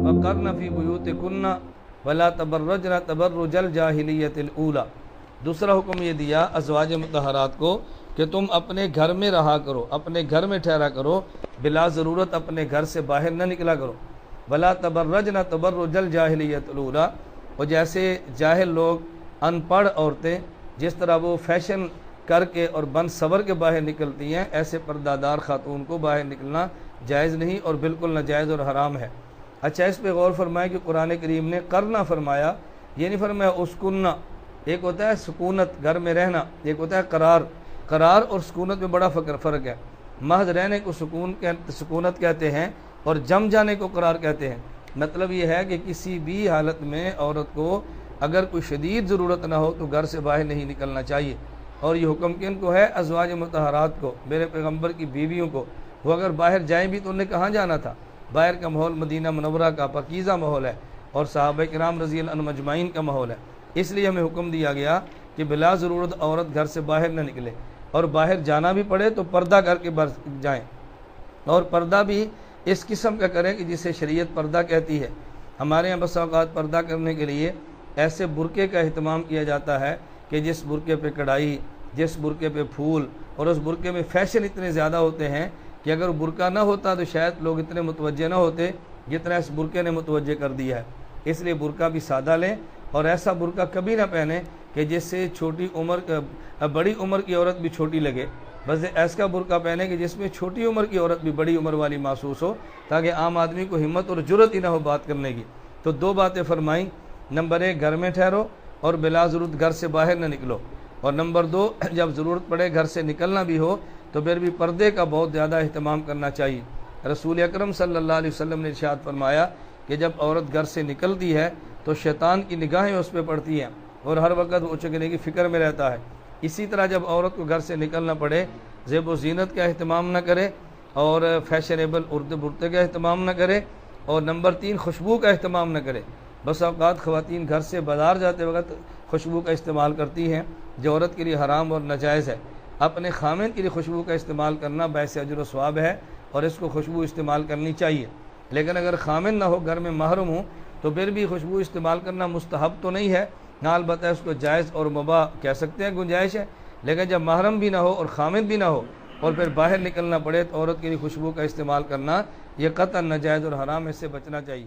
وقرن فی بیوتکن ولا تبرجن تبرج الجاہلیت الاولی۔ دوسرا حکم یہ دیا ازواج مطہرات کو کہ تم اپنے گھر میں رہا کرو، اپنے گھر میں ٹھہرا کرو، بلا ضرورت اپنے گھر سے باہر نہ نکلا کرو۔ ولا تبرجن تبرج الجاہلیت الاولی، اور جیسے جاہل لوگ ان پڑھ عورتیں جس طرح وہ فیشن کر کے اور بن سور کے باہر نکلتی ہیں، ایسے پردہ دار خاتون کو باہر نکلنا جائز نہیں اور بالکل ناجائز اور حرام ہے۔ اچھا، اس پہ غور فرمائے کہ قرآن کریم نے کرنا فرمایا، یہ نہیں فرمایا اسکننا۔ ایک ہوتا ہے سکونت، گھر میں رہنا، ایک ہوتا ہے قرار۔ قرار اور سکونت میں بڑا فرق ہے۔ محض رہنے کو سکونت کہتے ہیں اور جم جانے کو قرار کہتے ہیں۔ مطلب یہ ہے کہ کسی بھی حالت میں عورت کو اگر کوئی شدید ضرورت نہ ہو تو گھر سے باہر نہیں نکلنا چاہیے۔ اور یہ حکم کن کو ہے؟ ازواج مطہرات کو، میرے پیغمبر کی بیویوں کو۔ وہ اگر باہر جائیں بھی تو انہیں کہاں جانا تھا؟ باہر کا ماحول مدینہ منورہ کا پاکیزہ ماحول ہے اور صحابہ کرام رضی اللہ عنہم اجمعین کا ماحول ہے۔ اس لیے ہمیں حکم دیا گیا کہ بلا ضرورت عورت گھر سے باہر نہ نکلے، اور باہر جانا بھی پڑے تو پردہ کر کے جائیں، اور پردہ بھی اس قسم کا کریں کہ جسے شریعت پردہ کہتی ہے۔ ہمارے یہاں بس اوقات پردہ کرنے کے لیے ایسے برقعے کا اہتمام کیا جاتا ہے کہ جس برقعے پہ کڑھائی، جس برقعے پہ پھول، اور اس برقعے میں فیشن اتنے زیادہ ہوتے ہیں کہ اگر برقعہ نہ ہوتا تو شاید لوگ اتنے متوجہ نہ ہوتے جتنا اس برقعے نے متوجہ کر دیا ہے۔ اس لیے برقعہ بھی سادہ لیں، اور ایسا برقعہ کبھی نہ پہنیں کہ جس سے بڑی عمر کی عورت بھی چھوٹی لگے۔ بس ایسا برقعہ پہنے کہ جس میں چھوٹی عمر کی عورت بھی بڑی عمر والی محسوس ہو، تاکہ عام آدمی کو ہمت اور جرأت ہی نہ ہو بات کرنے کی۔ تو دو باتیں فرمائیں، نمبر 1 گھر میں ٹھہرو اور بلا ضرورت گھر سے باہر نہ نکلو، اور نمبر 2 جب ضرورت پڑے گھر سے نکلنا بھی ہو تو پھر بھی پردے کا بہت زیادہ اہتمام کرنا چاہیے۔ رسول اکرم صلی اللہ علیہ وسلم نے ارشاد فرمایا کہ جب عورت گھر سے نکلتی ہے تو شیطان کی نگاہیں اس پہ پڑتی ہیں اور ہر وقت وہ چکنے کی فکر میں رہتا ہے۔ اسی طرح جب عورت کو گھر سے نکلنا پڑے، زیب و زینت کا اہتمام نہ کرے اور فیشنیبل عرض برتے کا اہتمام نہ کرے، اور نمبر 3 خوشبو کا اہتمام نہ کرے۔ بس اوقات خواتین گھر سے بازار جاتے وقت خوشبو کا استعمال کرتی ہیں جو عورت کے لیے حرام اور ناجائز ہے۔ اپنے خامن کے لیے خوشبو کا استعمال کرنا باعث اجر و ثواب ہے اور اس کو خوشبو استعمال کرنی چاہیے، لیکن اگر خامن نہ ہو، گھر میں محرم ہوں، تو پھر بھی خوشبو استعمال کرنا مستحب تو نہیں ہے، ہاں البتہ اس کو جائز اور مباح کہہ سکتے ہیں، گنجائش ہے۔ لیکن جب محرم بھی نہ ہو اور خامن بھی نہ ہو اور پھر باہر نکلنا پڑے تو عورت کے لیے خوشبو کا استعمال کرنا یہ قطعاً ناجائز اور حرام، اس سے بچنا چاہیے۔